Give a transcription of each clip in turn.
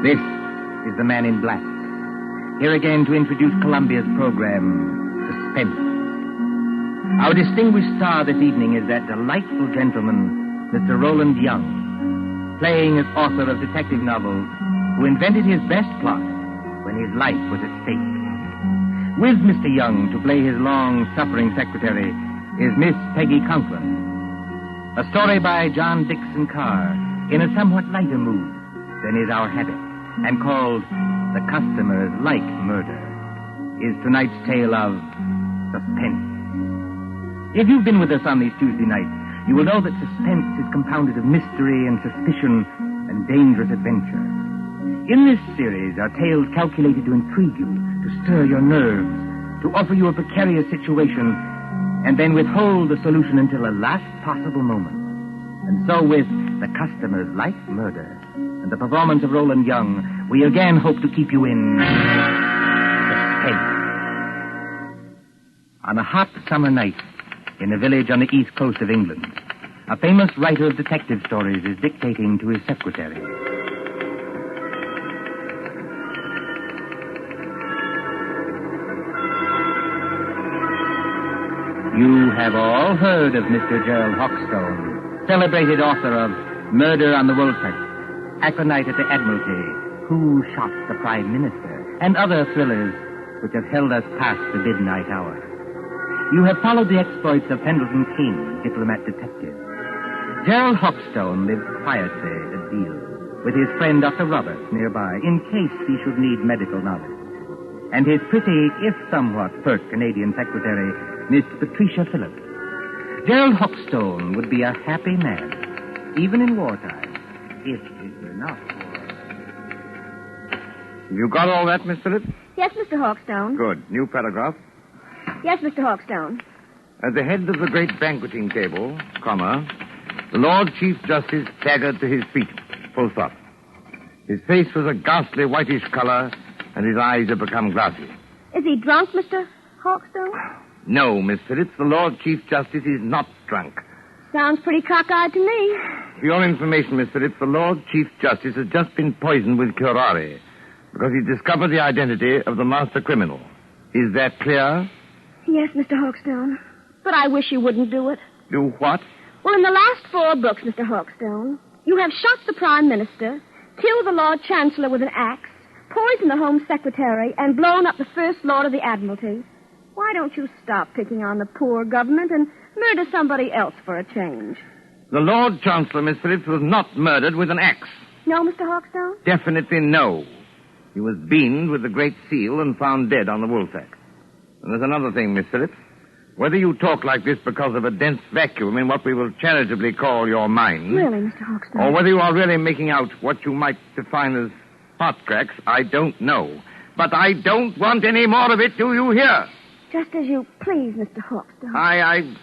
This is the Man in Black. Here again to introduce Columbia's program, Suspense. Our distinguished star this evening is that delightful gentleman, Mr. Roland Young, playing as author of detective novels, who invented his best plot when his life was at stake. With Mr. Young to play his long-suffering secretary is Miss Peggy Conklin. A story by John Dixon Carr in a somewhat lighter mood than is our habit, and called The Customers Like Murder, is tonight's tale of suspense. If you've been with us on these Tuesday nights, you will know that suspense is compounded of mystery and suspicion and dangerous adventure. In this series are tales calculated to intrigue you, to stir your nerves, to offer you a precarious situation, and then withhold the solution until the last possible moment. And so with The Customers Like Murder and the performance of Roland Young, we again hope to keep you in suspense. On a hot summer night in a village on the east coast of England, a famous writer of detective stories is dictating to his secretary. You have all heard of Mr. Gerald Hawkstone, celebrated author of Murder on the Woolsack, Aconite at the Admiralty, Who Shot the Prime Minister, and other thrillers which have held us past the midnight hour. You have followed the exploits of Pendleton King, diplomat detective. Gerald Hawkstone lives quietly a deal with his friend Dr. Roberts nearby in case he should need medical knowledge. And his pretty, if somewhat pert Canadian secretary, Miss Patricia Phillips. Gerald Hawkstone would be a happy man, even in wartime, if it were not for... You got all that, Miss Phillips? Yes, Mr. Hawkstone. Good. New paragraph. Yes, Mr. Hawkstone. At the head of the great banqueting table, comma, the Lord Chief Justice staggered to his feet, full stop. His face was a ghastly whitish color, and his eyes had become glassy. Is he drunk, Mr. Hawkstone? No, Miss Phillips, the Lord Chief Justice is not drunk. Sounds pretty cockeyed to me. For your information, Miss Phillips, the Lord Chief Justice has just been poisoned with curare because he discovered the identity of the master criminal. Is that clear? Yes, Mr. Hawkstone. But I wish you wouldn't do it. Do what? Well, in the last 4 books, Mr. Hawkstone, you have shot the Prime Minister, killed the Lord Chancellor with an axe, poisoned the Home Secretary, and blown up the First Lord of the Admiralty. Why don't you stop picking on the poor government and murder somebody else for a change? The Lord Chancellor, Miss Phillips, was not murdered with an axe. No, Mr. Hawkstone? Definitely no. He was beamed with the Great Seal and found dead on the Woolsack. And there's another thing, Miss Phillips. Whether you talk like this because of a dense vacuum in what we will charitably call your mind... Really, Mr. Hawkstone? Or whether you are really making out what you might define as hot cracks, I don't know. But I don't want any more of it, do you hear? Just as you please, Mr. Hawkstone.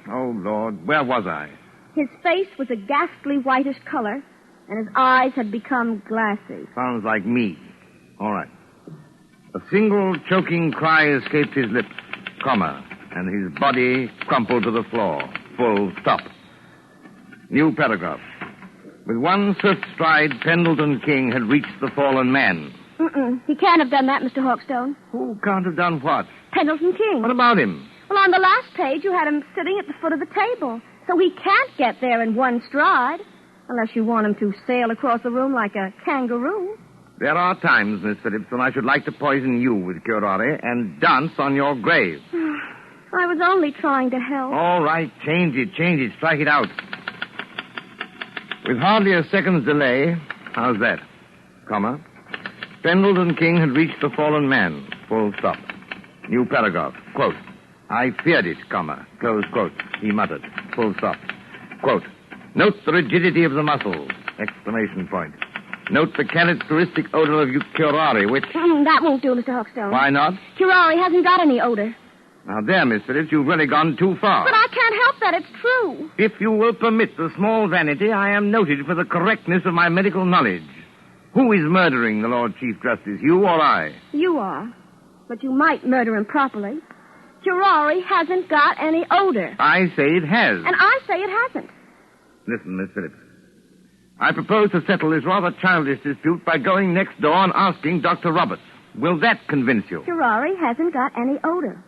Oh, Lord, where was I? His face was a ghastly whitish color, and his eyes had become glassy. Sounds like me. All right. A single choking cry escaped his lips, comma, and his body crumpled to the floor. Full stop. New paragraph. With one swift stride, Pendleton King had reached the fallen man. He can't have done that, Mr. Hawkstone. Who can't have done what? Pendleton King. What about him? Well, on the last page, you had him sitting at the foot of the table. So he can't get there in one stride, unless you want him to sail across the room like a kangaroo. There are times, Miss Phillips, when I should like to poison you with curare and dance on your grave. I was only trying to help. All right, change it, strike it out. With hardly a second's delay, how's that? Comma. Pendleton King had reached the fallen man. Full stop. New paragraph. Quote. I feared it, comma. Close quote. He muttered. Full stop. Quote. Note the rigidity of the muscles. Exclamation point. Note the characteristic odor of curare, which... That won't do, Mr. Hawkstone. Why not? Curare hasn't got any odor. Now there, Miss Phillips, you've really gone too far. But I can't help that. It's true. If you will permit the small vanity, I am noted for the correctness of my medical knowledge. Who is murdering the Lord Chief Justice, you or I? You are. But you might murder him properly. Curare hasn't got any odor. I say it has. And I say it hasn't. Listen, Miss Phillips. I propose to settle this rather childish dispute by going next door and asking Dr. Roberts. Will that convince you? Ferrari hasn't got any odor.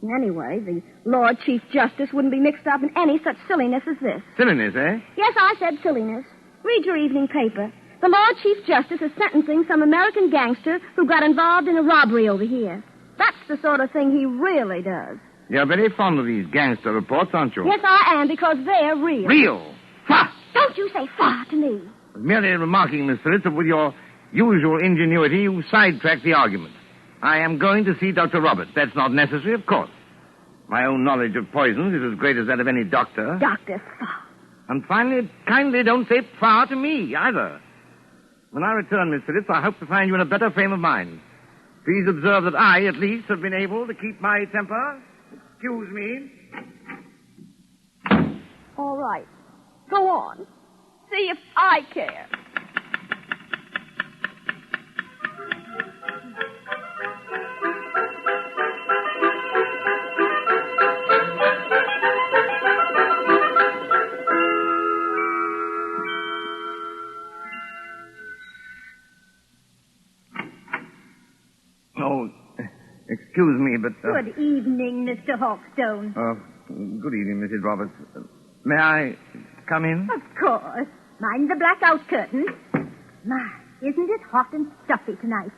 Anyway, the Lord Chief Justice wouldn't be mixed up in any such silliness as this. Silliness, eh? Yes, I said silliness. Read your evening paper. The Lord Chief Justice is sentencing some American gangster who got involved in a robbery over here. That's the sort of thing he really does. You're very fond of these gangster reports, aren't you? Yes, I am, because they're real. Real? Ha! Don't you say fa to me. Merely remarking, Miss Phillips, that with your usual ingenuity, you sidetracked the argument. I am going to see Dr. Roberts. That's not necessary, of course. My own knowledge of poisons is as great as that of any doctor. Dr. Fa. And finally, kindly don't say fa to me, either. When I return, Miss Phillips, I hope to find you in a better frame of mind. Please observe that I, at least, have been able to keep my temper. Excuse me. All right. Go on. See if I care. Oh, excuse me, but... Good evening, Mr. Hawkstone. Good evening, Mrs. Roberts. May I come in? Of course. Mind the blackout curtain. My, isn't it hot and stuffy tonight?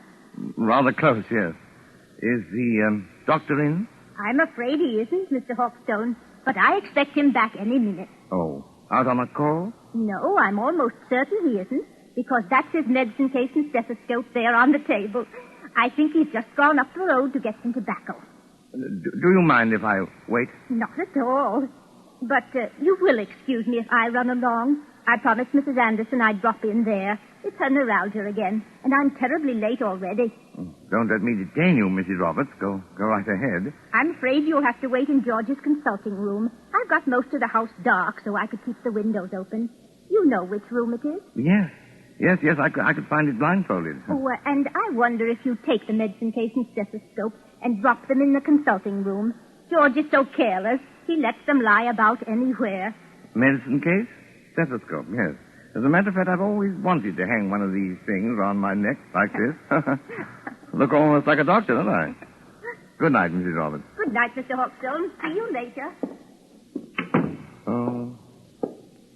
Rather close, yes. Is the doctor in? I'm afraid he isn't, Mr. Hawkstone, but I expect him back any minute. Oh, out on a call? No, I'm almost certain he isn't, because that's his medicine case and stethoscope there on the table. I think he's just gone up the road to get some tobacco. Do you mind if I wait? Not at all. But you will excuse me if I run along. I promised Mrs. Anderson I'd drop in there. It's her neuralgia again, and I'm terribly late already. Don't let me detain you, Mrs. Roberts. Go right ahead. I'm afraid you'll have to wait in George's consulting room. I've got most of the house dark so I could keep the windows open. You know which room it is. Yes. Yes, I could find it blindfolded. Oh, and I wonder if you'd take the medicine case and stethoscope and drop them in the consulting room. George is so careless, he lets them lie about anywhere. Medicine case? Stethoscope, yes. As a matter of fact, I've always wanted to hang one of these things around my neck like this. Look almost like a doctor, don't I? Good night, Mrs. Roberts. Good night, Mr. Hawkstone. See you later. Oh,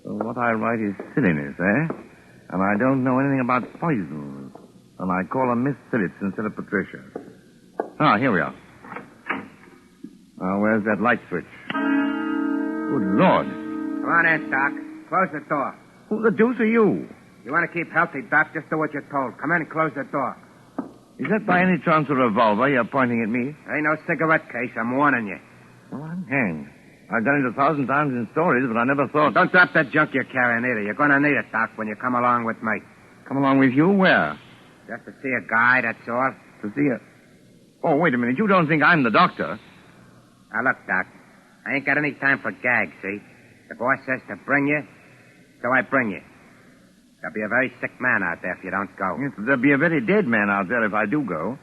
so what I write is silliness, eh? And I don't know anything about poisons. And I call her Miss Phillips instead of Patricia. Ah, here we are. Where's that light switch? Good Lord. Come on in, Doc. Close the door. Who the deuce are you? You want to keep healthy, Doc? Just do what you're told. Come in and close the door. Is that by any chance a revolver you're pointing at me? Ain't no cigarette case. I'm warning you. Well, I'm hanged. I've done it 1,000 times in stories, but I never thought... Don't drop that junk you're carrying either. You're going to need it, Doc, when you come along with me. Come along with you? Where? Just to see a guy, that's all. To see a... Oh, wait a minute. You don't think I'm the doctor? Now, look, Doc. I ain't got any time for gags, see? The boss says to bring you, so I bring you. There'll be a very sick man out there if you don't go. Yes, there'll be a very dead man out there if I do go.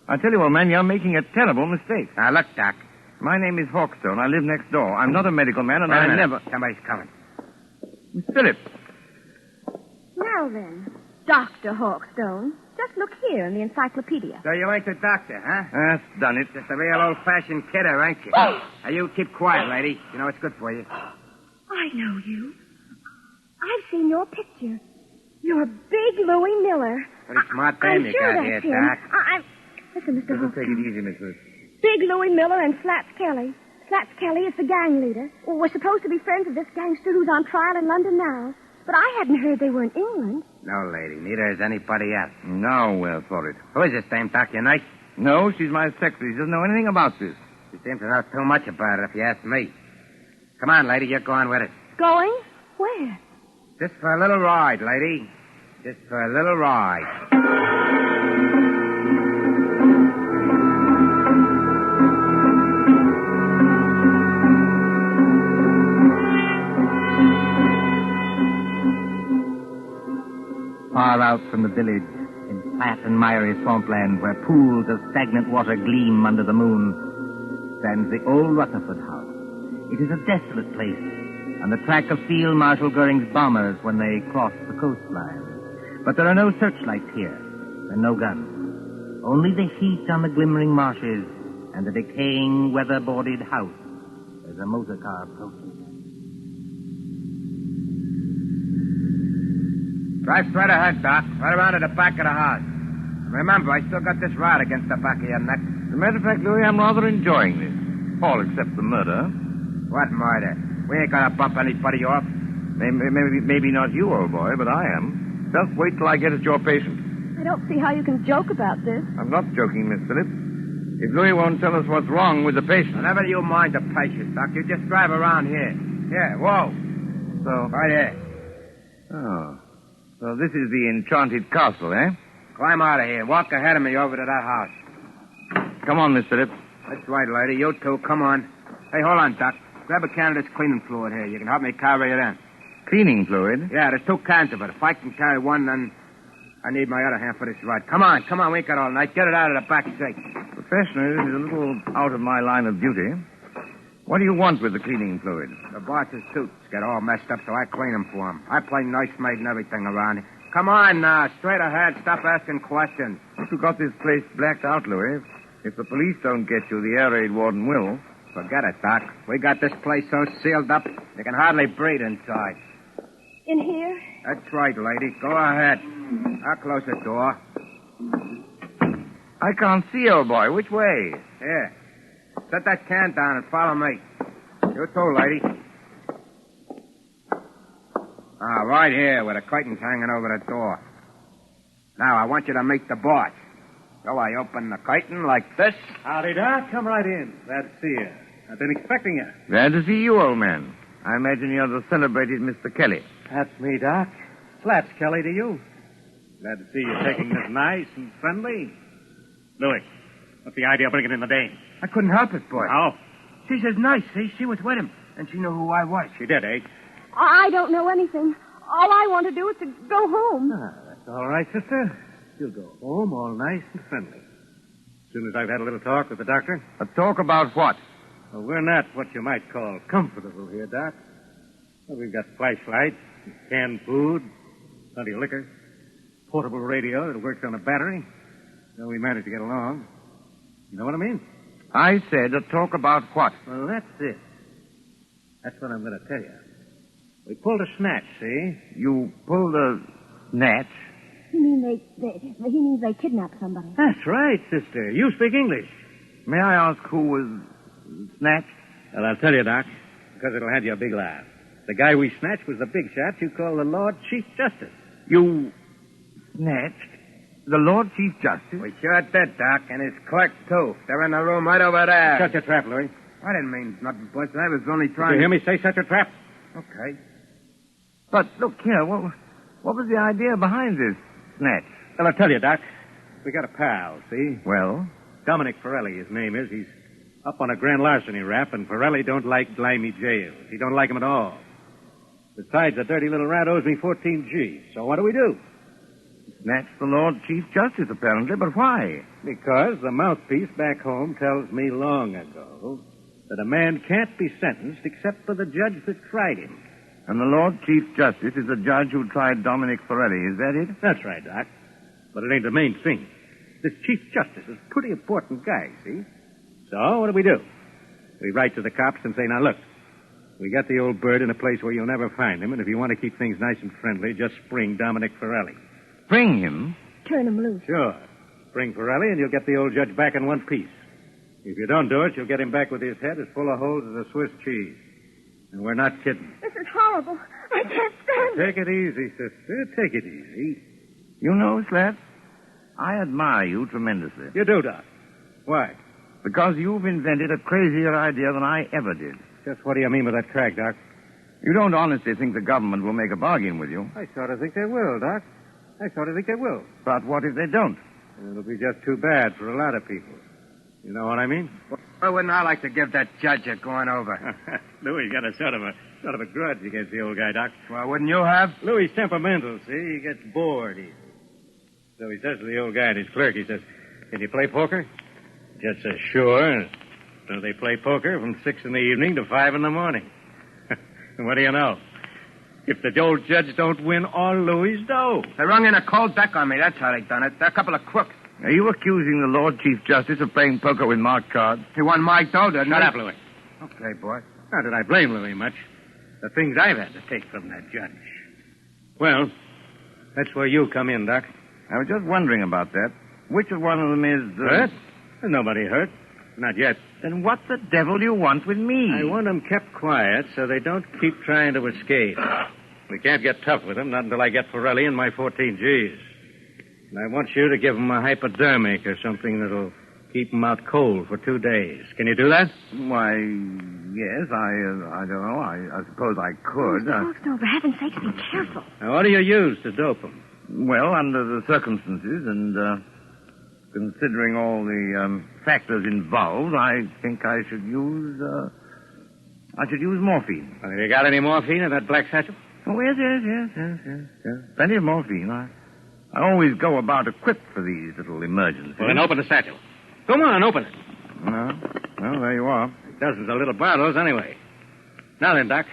I tell you, old man, you're making a terrible mistake. Now, look, Doc. My name is Hawkstone. I live next door. I'm not a medical man, and Wait a I minute. never... Somebody's coming. Miss Phillips. Now then, Dr. Hawkstone, just look here in the encyclopedia. So you ain't the doctor, huh? That's done it. Just a real old-fashioned kidder, ain't you? Now, you keep quiet, lady. You know it's good for you. I know you. I've seen your picture. You're Big Louie Miller. Pretty smart dame I'm you sure got that's here, him. Doc. Listen, Mr. Just take Hawkstone. it easy, Miss Phillips. Big Louie Miller and Slats Kelly. Slats Kelly is the gang leader. Well, we're supposed to be friends of this gangster who's on trial in London now. But I hadn't heard they were in England. No, lady. Neither is anybody else. Now we're for it. Who is this dame, Doc? Your night? No, she's my secretary. She doesn't know anything about this. She seems to know too much about it, if you ask me. Come on, lady. You're going with it. Going? Where? Just for a little ride, lady. Just for a little ride. Far out from the village, in flat and miry swampland where pools of stagnant water gleam under the moon, stands the old Rutherford house. It is a desolate place, a on the track of Field Marshal Goering's bombers when they crossed the coastline. But there are no searchlights here, and no guns. Only the heat on the glimmering marshes and the decaying, weather-boarded house as a motor car approaches. Drive straight ahead, Doc. Right around to the back of the house. Remember, I still got this rod against the back of your neck. As a matter of fact, Louis, I'm rather enjoying this. All except the murder. What murder? We ain't gonna bump anybody off. Maybe not you, old boy, but I am. Just wait till I get at your patient. I don't see how you can joke about this. I'm not joking, Miss Phillips. If Louis won't tell us what's wrong with the patient... Whenever you mind the patient, Doc, you just drive around here. Here, whoa. So... Right here. Oh. So this is the enchanted castle, eh? Climb out of here. Walk ahead of me over to that house. Come on, Miss Phillips. That's right, lady. You too. Come on. Hey, hold on, Doc. Grab a can of this cleaning fluid here. You can help me carry it in. Cleaning fluid? Yeah, there's 2 cans of it. If I can carry one, then I need my other hand for this rod. Come on. We ain't got all night. Get it out of the back seat. Professionally, this is a little out of my line of duty. What do you want with the cleaning fluid? The boss's suits get all messed up, so I clean them for him. I play nursemaid and everything around here. Come on now. Straight ahead. Stop asking questions. If you got this place blacked out, Louis, if the police don't get you, the air raid warden will. Forget it, Doc. We got this place so sealed up, you can hardly breathe inside. In here? That's right, lady. Go ahead. I'll close the door. I can't see, old boy. Which way? Here. Set that can down and follow me. You too, lady. Right here, with the curtains hanging over the door. Now, I want you to meet the boss. So I open the curtain like this. Howdy, Doc. Come right in. Glad to see you. I've been expecting you. Glad to see you, old man. I imagine you're the celebrated Mr. Kelly. That's me, Doc. Slaps Kelly to you. Glad to see you taking this nice and friendly. Louis, what's the idea of bringing in the dame? I couldn't help it, boy. How? She says nice, see? She was with him, and she knew who I was. She did, eh? I don't know anything. All I want to do is to go home. That's all right, sister. You'll go home all nice and friendly. As soon as I've had a little talk with the doctor. A talk about what? Well, we're not what you might call comfortable here, Doc. Well, we've got flashlights, canned food, plenty of liquor, portable radio that works on a battery. So we managed to get along. You know what I mean? I said a talk about what? Well, that's it. That's what I'm going to tell you. We pulled a snatch, see? You pulled a snatch? He means they kidnapped somebody. That's right, sister. You speak English. May I ask who was snatched? Well, I'll tell you, Doc, because it'll have you a big laugh. The guy we snatched was the big shot you call the Lord Chief Justice. You snatched the Lord Chief Justice? We sure did, Doc, and his clerk, too. They're in the room right over there. Shut your trap, Louis. I didn't mean nothing, boss. I was only Did trying you hear me say shut your trap? Okay. But look here, what was the idea behind this snatch? Well, I'll tell you, Doc. We got a pal, see? Well? Dominic Forelli, his name is. He's up on a grand larceny rap, and Forelli don't like grimy jails. He don't like 'em at all. Besides, the dirty little rat owes me 14 G's. So what do? Snatch the Lord Chief Justice, apparently, but why? Because the mouthpiece back home tells me long ago that a man can't be sentenced except for the judge that tried him. And the Lord Chief Justice is the judge who tried Dominic Forelli, is that it? That's right, Doc. But it ain't the main thing. This Chief Justice is a pretty important guy, see? So, what do? We write to the cops and say, now, look, we got the old bird in a place where you'll never find him, and if you want to keep things nice and friendly, just spring Dominic Forelli. Spring him? Turn him loose. Sure. Spring Forelli, and you'll get the old judge back in one piece. If you don't do it, you'll get him back with his head as full of holes as a Swiss cheese. And we're not kidding. This is horrible. I can't stand it. Take it easy, sister. Take it easy. You know, Slats, I admire you tremendously. You do, Doc. Why? Because you've invented a crazier idea than I ever did. Just what do you mean with that crack, Doc? You don't honestly think the government will make a bargain with you. I sort of think they will, Doc. I sort of think they will. But what if they don't? It'll be just too bad for a lot of people. You know what I mean? Well, wouldn't I like to give that judge a going over? Louis got a sort of a grudge against the old guy, Doc. Well, wouldn't you have? Louis' temperamental, see? He gets bored easy. So he says to the old guy and his clerk, he says, can you play poker? Judge says, sure. So they play poker from 6 in the evening to 5 in the morning. What do you know? If the old judge don't win all Louis' dough. They rung in a cold deck on me. That's how they done it. They're a couple of crooks. Are you accusing the Lord Chief Justice of playing poker with marked cards? He won my dough, didn't he? Shut up, Louis. Okay, boy. Not that I blame Louis much. The things I've had to take from that judge. Well, that's where you come in, Doc. I was just wondering about that. Which of one of them is... Hurt? There's nobody hurt. Not yet. Then what the devil do you want with me? I want them kept quiet so they don't keep trying to escape. We can't get tough with them, not until I get Forelli and my 14 Gs. And I want you to give them a hypodermic or something that'll keep them out cold for 2 days. Can you do that? Why, yes, I don't know. I suppose I could. Hawkstone, for heaven's sake, be careful. Now, what do you use to dope them? Well, under the circumstances and considering all the factors involved, I think I should use morphine. Have you got any morphine in that black satchel? Oh, yes. Plenty of morphine. I always go about equipped for these little emergencies. Well, then open the satchel. Come on, open it. Well, there you are. Dozens of little bottles, anyway. Now then, Doc,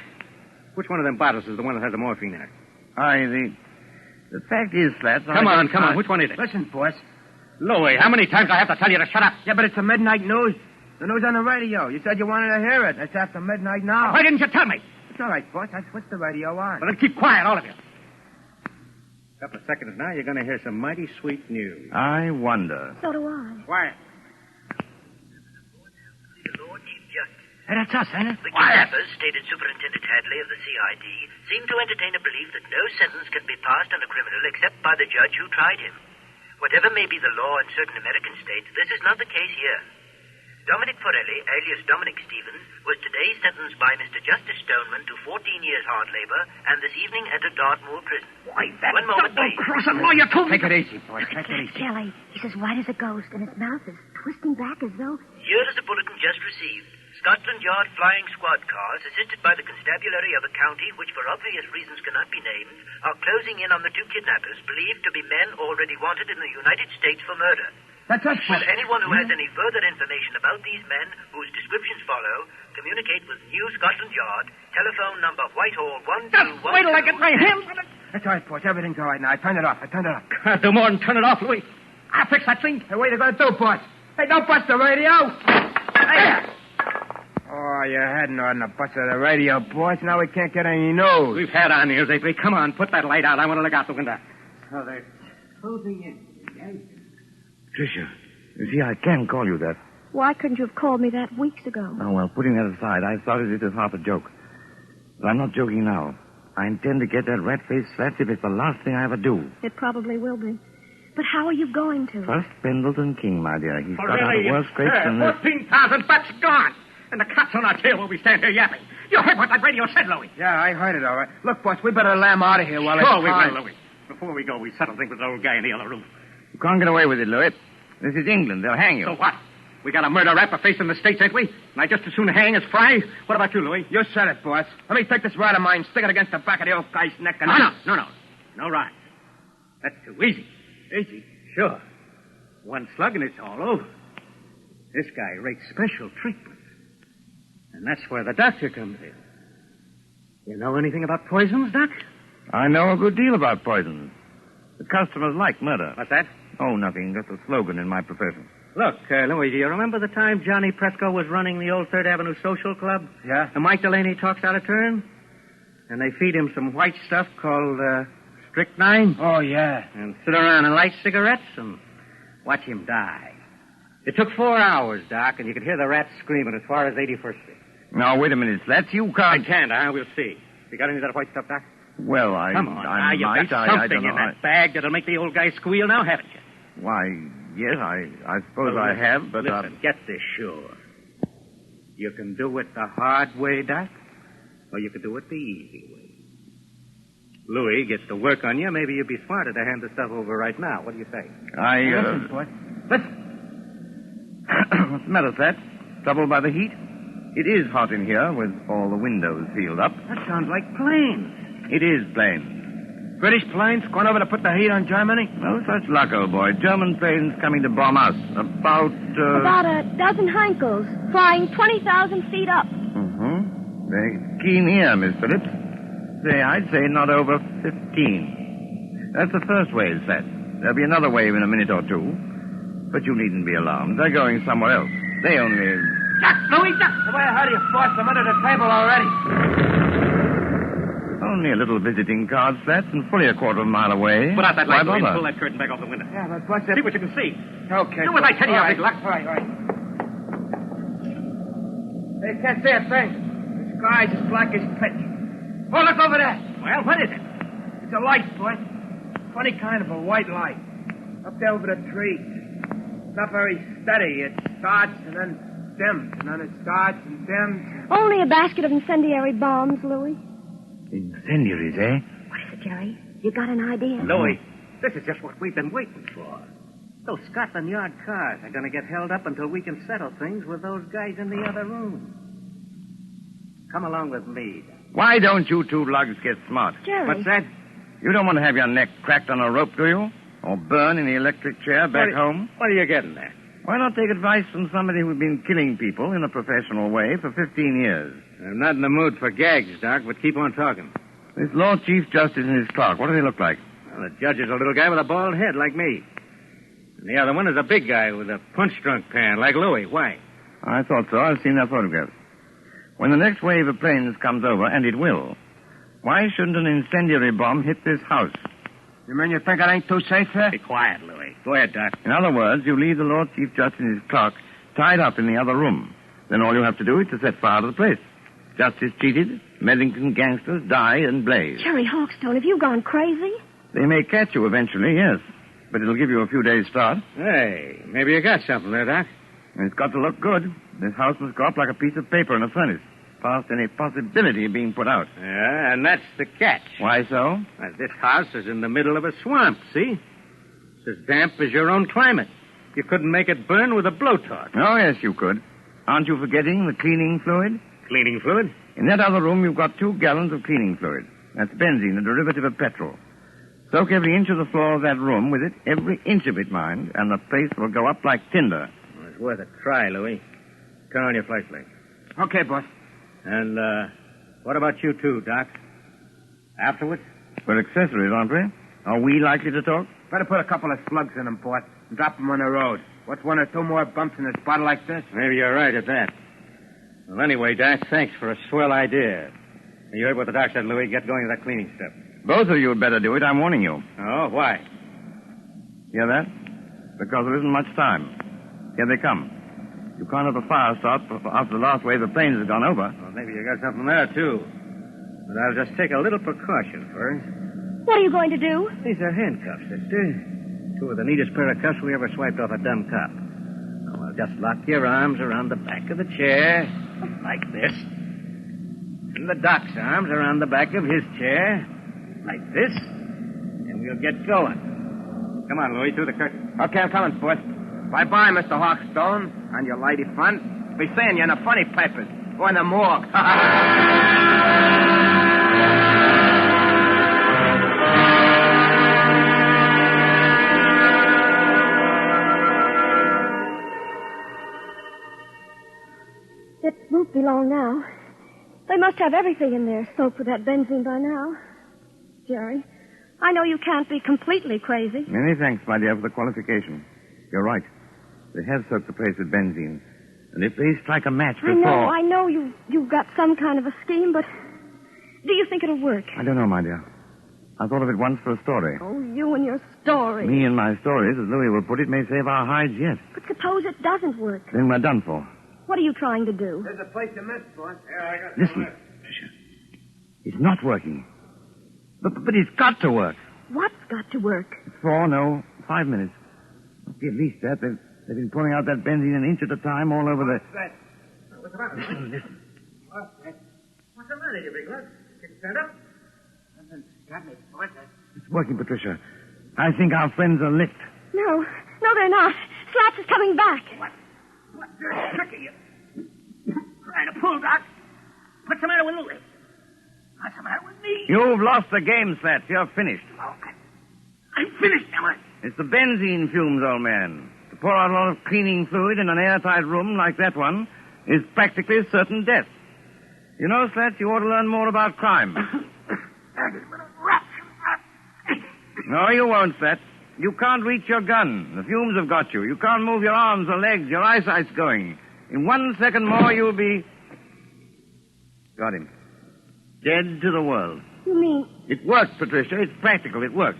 which one of them bottles is the one that has the morphine in it? The fact is, Slats... Come on. Which one is it? Listen, boss. Louis, how many times do I have to tell you to shut up? Yeah, but it's the midnight news. The news on the radio. You said you wanted to hear it. It's after midnight now. Why didn't you tell me? It's all right, boss. I switched the radio on. Well, then keep quiet, all of you. A couple of seconds now, you're going to hear some mighty sweet news. I wonder. So do I. Quiet. The Lord Chief Justice. Hey, that's us, ain't it? The kidnappers, stated Superintendent Hadley of the CID, seem to entertain a belief that no sentence can be passed on a criminal except by the judge who tried him. Whatever may be the law in certain American states, this is not the case here. Dominic Forelli, alias Dominic Stevens, was today sentenced by Mr. Justice Stoneman to 14 years hard labor and this evening entered Dartmoor prison. Why, that One moment, please. double-crossing lawyer told me... Take it easy, boy. Take it easy. Kelly, he's as white as a ghost, and his mouth is twisting back as though... Here is a bulletin just received. Scotland Yard flying squad cars, assisted by the constabulary of a county which for obvious reasons cannot be named, are closing in on the two kidnappers believed to be men already wanted in the United States for murder. That's us, Will anyone who has any further information about these men, whose descriptions follow, communicate with New Scotland Yard, telephone number Whitehall 1212... Wait till I get my hands on it. That's all right, boss. Everything's all right now. I turned it off. Can't do more than turn it off, Louis. I'll fix that thing. Hey, what are you going to do, boss? Hey, don't bust the radio. Hey. Oh, you hadn't ought to bust the radio, boss. Now we can't get any news. We've had our news lately. Come on, put that light out. I want to look out the window. Oh, they're closing in. Tricia, you see, I can call you that. Why couldn't you have called me that weeks ago? Oh, well, putting that aside, I started it as half a joke. But I'm not joking now. I intend to get that rat-faced Slats if it's the last thing I ever do. It probably will be. But how are you going to? First, Pendleton King, my dear. He's got out of worse scrapes than this. 14,000 bucks gone. And the cops on our tail while we stand here yapping. You heard what that radio said, Louis. Yeah, I heard it all right. Look, boss, we better lamb out of here while it's Sure we time. will, Louis. Before we go, we settle things with the old guy in the other room. You can't get away with it, Louis. This is England. They'll hang you. So what? We got a murder rap for facing the States, ain't we? And I just as soon hang as fry. What about you, Louis? You said it, boss. Let me take this rod of mine, stick it against the back of the old guy's neck, and... No. No ride. That's too easy. Easy? Sure. One slug and it's all over. This guy rates special treatment. And that's where the doctor comes in. You know anything about poisons, Doc? I know a good deal about poisons. The customers like murder. What's that? Oh, nothing. Just a slogan in my profession. Look, Louis, do you remember the time Johnny Presco was running the old Third Avenue Social Club? Yeah? And Mike Delaney talks out of turn? And they feed him some white stuff called strychnine? Oh, yeah. And sit around and light cigarettes and watch him die. It took 4 hours, Doc, and you could hear the rats screaming as far as 81st Street. Now, wait a minute, Slats. You can't... I can't, huh? We'll see. You got any of that white stuff, Doc? Well, Come on, I you've might. got I something don't in know. that bag that'll make the old guy squeal now, haven't you? Why, yes, I suppose I have, but... Listen, get this sure. You can do it the hard way, Doc, or you can do it the easy way. Louis gets to work on you. Maybe you'd be smarter to hand the stuff over right now. What do you say? Listen, boy. Listen. What's the matter, Slats? Troubled by the heat? It is hot in here with all the windows sealed up. That sounds like planes. It is planes. British planes going over to put the heat on Germany? No such luck, old boy. German planes coming to bomb us. About a dozen Heinkels, flying 20,000 feet up. Mm-hmm. Very keen ear, Miss Phillips. I'd say not over 15. That's the first wave, Slat. There'll be another wave in a minute or two. But you needn't be alarmed. They're going somewhere else. They only... Duck, Louis, duck! The way I heard you forced them under the table already. Only a little visiting card, Slat, and fully a quarter of a mile away. Put out that light, Why Louis, and bother? pull that curtain back off the window. Yeah, but what's it? See what you can see. Okay. Do as I tell you, all right. big luck. All right. They can't see a thing. The sky's as black as pitch. Oh, look over there. Well, what is it? It's a light, boy. Funny kind of a white light. Up there over the trees. It's not very steady. It starts and then dims, and then it starts and dims. Only a basket of incendiary bombs, Louis. Incendiaries, eh? What is it, Jerry? You got an idea? Louis, this is just what we've been waiting for. Those Scotland Yard cars are going to get held up until we can settle things with those guys in the other room. Come along with me. Why don't you two lugs get smart? Jerry. What's that? You don't want to have your neck cracked on a rope, do you? Or burn in the electric chair back home? What are you getting at? Why not take advice from somebody who's been killing people in a professional way for 15 years? I'm not in the mood for gags, Doc, but keep on talking. This Lord Chief Justice and his clerk, what do they look like? Well, the judge is a little guy with a bald head like me. And the other one is a big guy with a punch-drunk pan like Louis. Why? I thought so. I've seen their photographs. When the next wave of planes comes over, and it will, why shouldn't an incendiary bomb hit this house? You mean you think it ain't too safe here? Be quiet, Louis. Go ahead, Doc. In other words, you leave the Lord Chief Justice and his clerk tied up in the other room. Then all you have to do is to set fire to the place. Justice cheated, Medlington gangsters die and blaze. Jerry Hawkstone, have you gone crazy? They may catch you eventually, yes. But it'll give you a few days' start. Hey, maybe you got something there, Doc. And it's got to look good. This house must go up like a piece of paper in a furnace, past any possibility of being put out. Yeah, and that's the catch. Why so? Well, this house is in the middle of a swamp, see? It's as damp as your own climate. You couldn't make it burn with a blowtorch. Oh, yes, you could. Aren't you forgetting the cleaning fluid? Cleaning fluid? In that other room, you've got 2 gallons of cleaning fluid. That's benzene, a derivative of petrol. Soak every inch of the floor of that room with it, every inch of it, mind, and the place will go up like tinder. Well, it's worth a try, Louis. Turn on your flashlight. Okay, boss. And, what about you two, Doc? Afterwards? We're accessories, aren't we? Are we likely to talk? Better put a couple of slugs in them, boss, and drop them on the road. What's 1 or 2 more bumps in a spot like this? Maybe you're right at that. Well, anyway, Doc, thanks for a swell idea. You heard what the doc said, Louis. Get going with that cleaning stuff. Both of you had better do it, I'm warning you. Oh, why? Hear that? Because there isn't much time. Here they come. You can't have a fire start after the last wave of planes has gone over. Well, maybe you got something there, too. But I'll just take a little precaution first. What are you going to do? These are handcuffs, sister. 2 of the neatest pair of cuffs we ever swiped off a dumb cop. Now, I'll just lock your arms around the back of the chair, like this. And the doc's arms around the back of his chair, like this. And we'll get going. Come on, Louis, through the curtain. Okay, I'm coming, boss. Bye-bye, Mr. Hawkstone, and your lady friend. Be seeing you in the funny papers. Or in the morgue. It won't be long now. They must have everything in there soaked with that benzene by now. Jerry, I know you can't be completely crazy. Many thanks, my dear, for the qualification. You're right. They have soaked the place with benzene. And if they strike a match before... I know you've got some kind of a scheme, but do you think it'll work? I don't know, my dear. I thought of it once for a story. Oh, you and your story. Me and my stories, as Louis will put it, may save our hides yet. But suppose it doesn't work. Then we're done for. What are you trying to do? There's a place you missed, boss. Listen, Patricia. It's not working. But it's got to work. What's got to work? 4, no, 5 minutes. Must be at least that. They've been pouring out that benzene an inch at a time all over the... What's the matter? Listen. What's the matter, you big lad? Getting stand up? Nothing's got me, boss. It's working, Patricia. I think our friends are licked. No, they're not. Slaps is coming back. What dirty trick are you? Trying to pull, Doc? What's the matter with Louis? What's the matter with me? You've lost the game, Slats. You're finished. Oh, I'm finished, am I? It's the benzene fumes, old man. To pour out a lot of cleaning fluid in an airtight room like that one is practically certain death. You know, Slats, you ought to learn more about crime. No, you won't, Slats. You can't reach your gun. The fumes have got you. You can't move your arms or legs. Your eyesight's going. In 1 second more, you'll be... Got him. Dead to the world. You mean, It worked, Patricia. It's practical. It worked.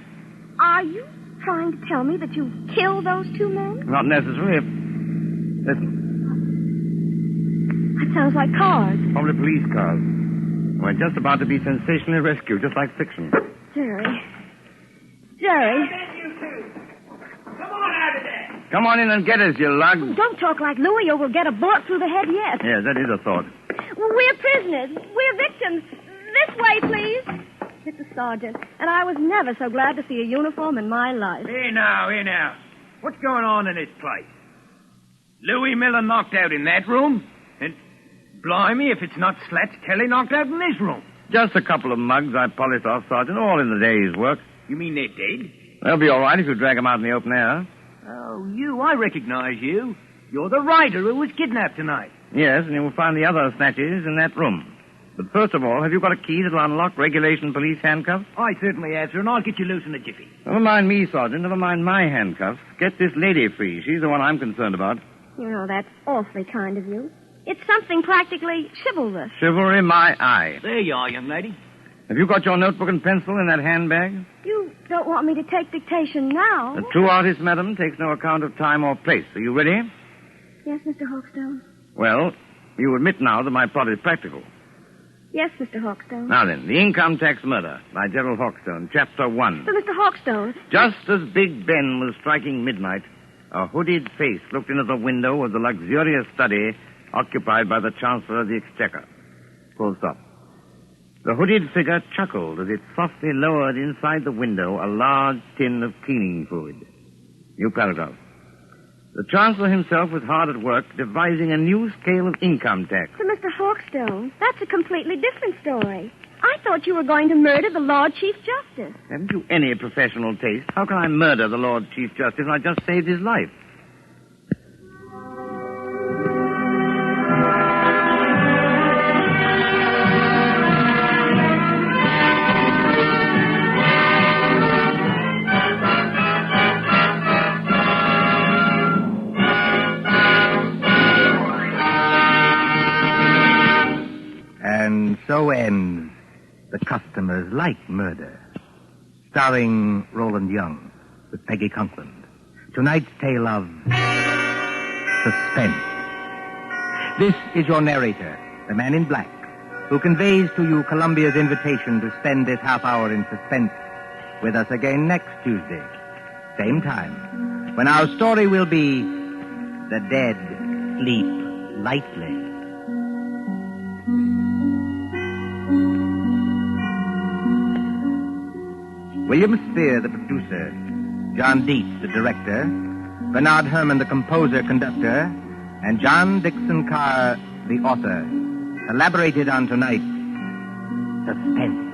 are you trying to tell me that you killed those two men? Not necessary. Listen, That sounds like cars. probably police cars. We're just about to be sensationally rescued, just like fiction. Jerry. Jerry. Come on out of there. Come on in and get us, you lug. Don't talk like Louis or we'll get a bullet through the head yet. Yes, that is a thought. We're prisoners. We're victims. This way, please. Mr. Sergeant, and I was never so glad to see a uniform in my life. Here now. What's going on in this place? Louis Miller knocked out in that room? And blimey, if it's not Slats Kelly knocked out in this room. Just a couple of mugs I polished off, Sergeant, all in the day's work. You mean they're dead? They'll be all right if you drag them out in the open air. Oh, I recognize you. You're the writer who was kidnapped tonight. Yes, and you will find the other snatches in that room. But first of all, have you got a key that'll unlock regulation police handcuffs? I certainly have, sir, and I'll get you loose in a jiffy. Never mind me, Sergeant. Never mind my handcuffs. Get this lady free. She's the one I'm concerned about. You know, that's awfully kind of you. It's something practically chivalrous. Chivalry, my eye. There you are, young lady. Have you got your notebook and pencil in that handbag? You don't want me to take dictation now? A true artist, madam, takes no account of time or place. Are you ready? Yes, Mr. Hawkstone. Well, you admit now that my plot is practical. Yes, Mr. Hawkstone. Now then, The Income Tax Murder by Gerald Hawkstone, Chapter 1. But Mr. Hawkstone, Just as Big Ben was striking midnight, a hooded face looked in at the window of the luxurious study occupied by the Chancellor of the Exchequer. Full stop. The hooded figure chuckled as it softly lowered inside the window a large tin of cleaning fluid. New paragraph. The Chancellor himself was hard at work devising a new scale of income tax. to Mr. Hawkstone, that's a completely different story. I thought you were going to murder the Lord Chief Justice. Haven't you any professional taste? How can I murder the Lord Chief Justice when I just saved his life? And so ends The Customers Like Murder, starring Roland Young with Peggy Conklin. Tonight's tale of suspense. This is your narrator, the man in black, who conveys to you Columbia's invitation to spend this half hour in suspense with us again next Tuesday, same time, when our story will be The Dead Sleep Lightly. William Spear, the producer, John Dietz, the director, Bernard Herrmann, the composer-conductor, and John Dixon Carr, the author, collaborated on tonight's Suspense.